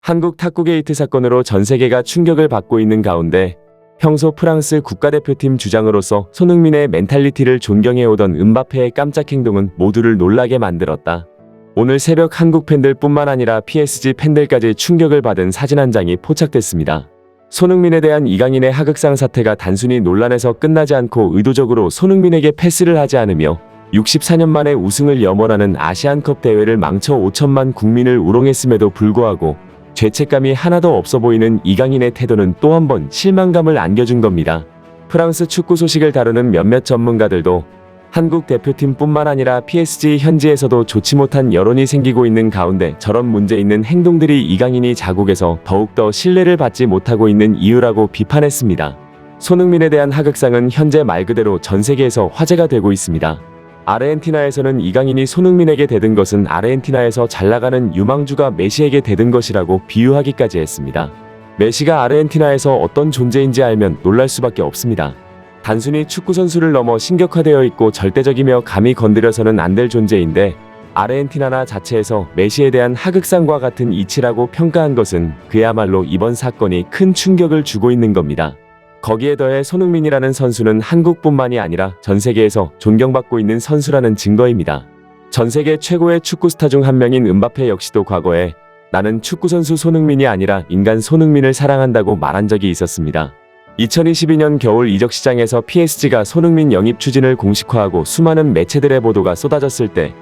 한국 탁구게이트 사건으로 전 세계가 충격을 받고 있는 가운데 평소 프랑스 국가대표팀 주장으로서 손흥민의 멘탈리티를 존경해오던 음바페의 깜짝 행동은 모두를 놀라게 만들었다. 오늘 새벽 한국 팬들뿐만 아니라 PSG 팬들까지 충격을 받은 사진 한 장이 포착됐습니다. 손흥민에 대한 이강인의 하극상 사태가 단순히 논란에서 끝나지 않고 의도적으로 손흥민에게 패스를 하지 않으며 64년 만에 우승을 염원하는 아시안컵 대회를 망쳐 5천만 국민을 우롱했음에도 불구하고 죄책감이 하나도 없어 보이는 이강인의 태도는 또 한 번 실망감을 안겨준 겁니다. 프랑스 축구 소식을 다루는 몇몇 전문가들도 한국 대표팀뿐만 아니라 PSG 현지에서도 좋지 못한 여론이 생기고 있는 가운데 저런 문제 있는 행동들이 이강인이 자국에서 더욱더 신뢰를 받지 못하고 있는 이유라고 비판했습니다. 손흥민에 대한 하극상은 현재 말 그대로 전 세계에서 화제가 되고 있습니다. 아르헨티나에서는 이강인이 손흥민에게 대든 것은 아르헨티나에서 잘나가는 유망주가 메시에게 대든 것이라고 비유하기까지 했습니다. 메시가 아르헨티나에서 어떤 존재인지 알면 놀랄 수밖에 없습니다. 단순히 축구선수를 넘어 신격화되어 있고 절대적이며 감히 건드려서는 안 될 존재인데 아르헨티나 자체에서 메시에 대한 하극상과 같은 이치라고 평가한 것은 그야말로 이번 사건이 큰 충격을 주고 있는 겁니다. 거기에 더해 손흥민이라는 선수는 한국뿐만이 아니라 전 세계에서 존경받고 있는 선수라는 증거입니다. 전 세계 최고의 축구 스타 중 한 명인 음바페 역시도 과거에 나는 축구선수 손흥민이 아니라 인간 손흥민을 사랑한다고 말한 적이 있었습니다. 2022년 겨울 이적 시장에서 PSG가 손흥민 영입 추진을 공식화하고 수많은 매체들의 보도가 쏟아졌을 때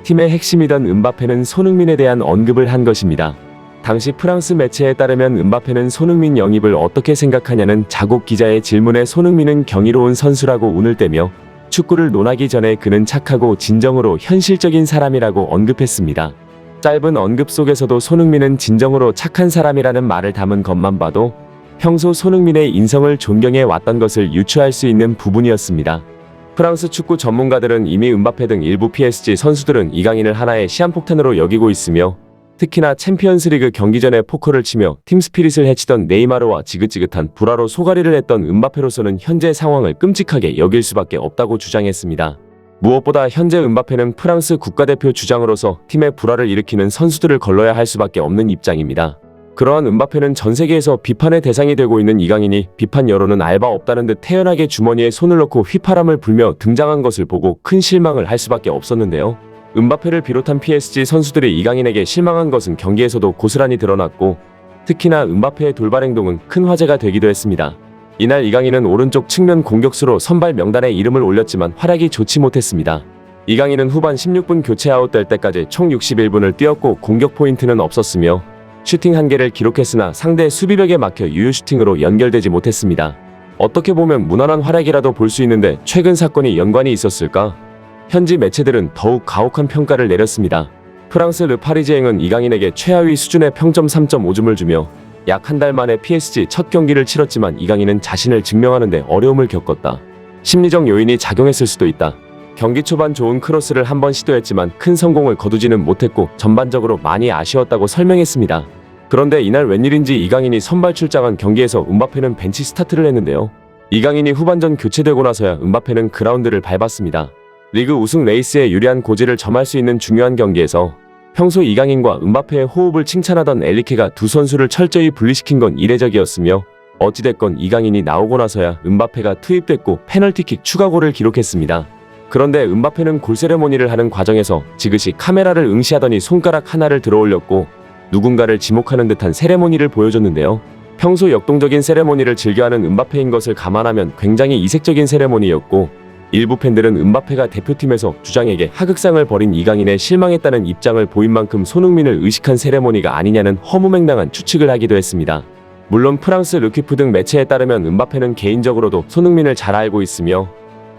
팀의 핵심이던 음바페는 손흥민에 대한 언급을 한 것입니다. 당시 프랑스 매체에 따르면 음바페는 손흥민 영입을 어떻게 생각하냐는 자국 기자의 질문에 손흥민은 경이로운 선수라고 운을 떼며 축구를 논하기 전에 그는 착하고 진정으로 현실적인 사람이라고 언급했습니다. 짧은 언급 속에서도 손흥민은 진정으로 착한 사람이라는 말을 담은 것만 봐도 평소 손흥민의 인성을 존경해 왔던 것을 유추할 수 있는 부분이었습니다. 프랑스 축구 전문가들은 이미 음바페 등 일부 PSG 선수들은 이강인을 하나의 시한폭탄으로 여기고 있으며 특히나 챔피언스리그 경기 전에 포커를 치며 팀 스피릿을 해치던 네이마르와 지긋지긋한 불화로 소가리를 했던 음바페로서는 현재 상황을 끔찍하게 여길 수밖에 없다고 주장했습니다. 무엇보다 현재 음바페는 프랑스 국가대표 주장으로서 팀의 불화를 일으키는 선수들을 걸러야 할 수밖에 없는 입장입니다. 그러한 음바페는 전 세계에서 비판의 대상이 되고 있는 이강인이 비판 여론은 알 바 없다는 듯 태연하게 주머니에 손을 넣고 휘파람을 불며 등장한 것을 보고 큰 실망을 할 수밖에 없었는데요. 음바페를 비롯한 PSG 선수들이 이강인에게 실망한 것은 경기에서도 고스란히 드러났고 특히나 음바페의 돌발 행동은 큰 화제가 되기도 했습니다. 이날 이강인은 오른쪽 측면 공격수로 선발 명단에 이름을 올렸지만 활약이 좋지 못했습니다. 이강인은 후반 16분 교체 아웃될 때까지 총 61분을 뛰었고 공격 포인트는 없었으며 슈팅 1개를 기록했으나 상대 수비벽에 막혀 유효 슈팅으로 연결되지 못했습니다. 어떻게 보면 무난한 활약이라도 볼 수 있는데 최근 사건이 연관이 있었을까? 현지 매체들은 더욱 가혹한 평가를 내렸습니다. 프랑스 르 파리지앵은 이강인에게 최하위 수준의 평점 3.5점을 주며 약 한 달 만에 PSG 첫 경기를 치렀지만 이강인은 자신을 증명하는데 어려움을 겪었다. 심리적 요인이 작용했을 수도 있다. 경기 초반 좋은 크로스를 한번 시도했지만 큰 성공을 거두지는 못했고 전반적으로 많이 아쉬웠다고 설명했습니다. 그런데 이날 웬일인지 이강인이 선발 출장한 경기에서 음바페는 벤치 스타트를 했는데요. 이강인이 후반전 교체되고 나서야 음바페는 그라운드를 밟았습니다. 리그 우승 레이스에 유리한 고지를 점할 수 있는 중요한 경기에서 평소 이강인과 음바페의 호흡을 칭찬하던 엘리케가 두 선수를 철저히 분리시킨 건 이례적이었으며 어찌됐건 이강인이 나오고 나서야 음바페가 투입됐고 페널티킥 추가골을 기록했습니다. 그런데 음바페는 골 세레모니를 하는 과정에서 지그시 카메라를 응시하더니 손가락 하나를 들어 올렸고 누군가를 지목하는 듯한 세레모니를 보여줬는데요. 평소 역동적인 세레모니를 즐겨하는 음바페인 것을 감안하면 굉장히 이색적인 세레모니였고 일부 팬들은 음바페가 대표팀에서 주장에게 하극상을 벌인 이강인에 실망했다는 입장을 보인 만큼 손흥민을 의식한 세레모니가 아니냐는 허무맹랑한 추측을 하기도 했습니다. 물론 프랑스 르퀴프 등 매체에 따르면 음바페는 개인적으로도 손흥민을 잘 알고 있으며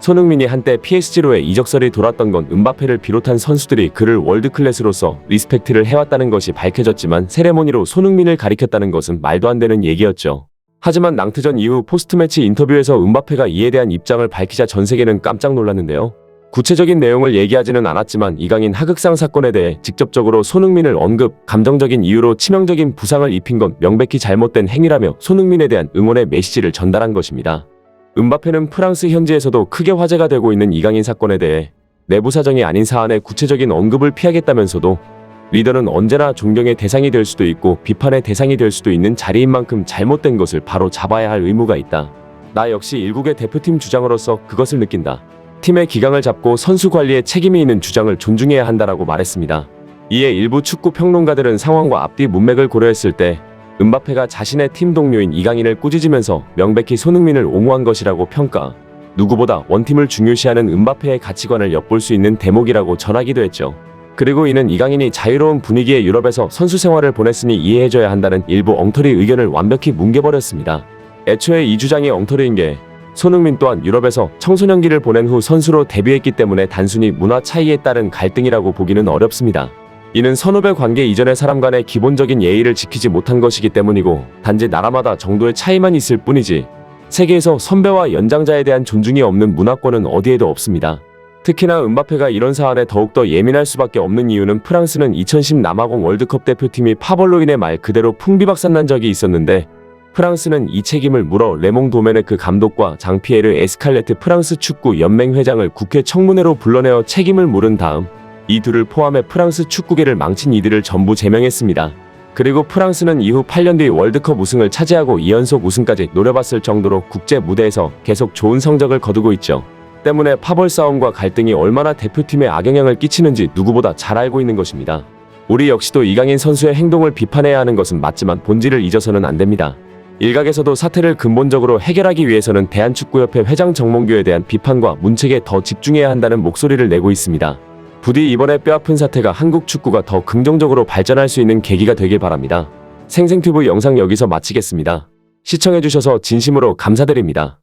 손흥민이 한때 PSG로의 이적설이 돌았던 건 음바페를 비롯한 선수들이 그를 월드클래스로서 리스펙트를 해왔다는 것이 밝혀졌지만 세레모니로 손흥민을 가리켰다는 것은 말도 안 되는 얘기였죠. 하지만 낭트전 이후 포스트매치 인터뷰에서 음바페가 이에 대한 입장을 밝히자 전 세계는 깜짝 놀랐는데요. 구체적인 내용을 얘기하지는 않았지만 이강인 하극상 사건에 대해 직접적으로 손흥민을 언급, 감정적인 이유로 치명적인 부상을 입힌 건 명백히 잘못된 행위라며 손흥민에 대한 응원의 메시지를 전달한 것입니다. 음바페는 프랑스 현지에서도 크게 화제가 되고 있는 이강인 사건에 대해 내부 사정이 아닌 사안의 구체적인 언급을 피하겠다면서도 리더는 언제나 존경의 대상이 될 수도 있고 비판의 대상이 될 수도 있는 자리인 만큼 잘못된 것을 바로 잡아야 할 의무가 있다. 나 역시 일국의 대표팀 주장으로서 그것을 느낀다. 팀의 기강을 잡고 선수 관리에 책임이 있는 주장을 존중해야 한다라고 말했습니다. 이에 일부 축구 평론가들은 상황과 앞뒤 문맥을 고려했을 때 음바페가 자신의 팀 동료인 이강인을 꾸짖으면서 명백히 손흥민을 옹호한 것이라고 평가, 누구보다 원팀을 중요시하는 음바페의 가치관을 엿볼 수 있는 대목이라고 전하기도 했죠. 그리고 이는 이강인이 자유로운 분위기의 유럽에서 선수 생활을 보냈으니 이해해줘야 한다는 일부 엉터리 의견을 완벽히 뭉개버렸습니다. 애초에 이 주장이 엉터리인 게 손흥민 또한 유럽에서 청소년기를 보낸 후 선수로 데뷔했기 때문에 단순히 문화 차이에 따른 갈등이라고 보기는 어렵습니다. 이는 선후배 관계 이전의 사람 간의 기본적인 예의를 지키지 못한 것이기 때문이고 단지 나라마다 정도의 차이만 있을 뿐이지 세계에서 선배와 연장자에 대한 존중이 없는 문화권은 어디에도 없습니다. 특히나 음바페가 이런 사안에 더욱더 예민할 수밖에 없는 이유는 프랑스는 2010 남아공 월드컵 대표팀이 파벌로 인해 말 그대로 풍비박산난 적이 있었는데 프랑스는 이 책임을 물어 레몽 도메네크 감독과 장피에르 에스칼레트 프랑스 축구 연맹 회장을 국회 청문회로 불러내어 책임을 물은 다음 이 둘을 포함해 프랑스 축구계를 망친 이들을 전부 제명했습니다. 그리고 프랑스는 이후 8년 뒤 월드컵 우승을 차지하고 2연속 우승까지 노려봤을 정도로 국제 무대에서 계속 좋은 성적을 거두고 있죠. 때문에 파벌 싸움과 갈등이 얼마나 대표팀에 악영향을 끼치는지 누구보다 잘 알고 있는 것입니다. 우리 역시도 이강인 선수의 행동을 비판해야 하는 것은 맞지만 본질을 잊어서는 안 됩니다. 일각에서도 사태를 근본적으로 해결하기 위해서는 대한축구협회 회장 정몽규에 대한 비판과 문책에 더 집중해야 한다는 목소리를 내고 있습니다. 부디 이번에 뼈아픈 사태가 한국 축구가 더 긍정적으로 발전할 수 있는 계기가 되길 바랍니다. 생생튜브 영상 여기서 마치겠습니다. 시청해주셔서 진심으로 감사드립니다.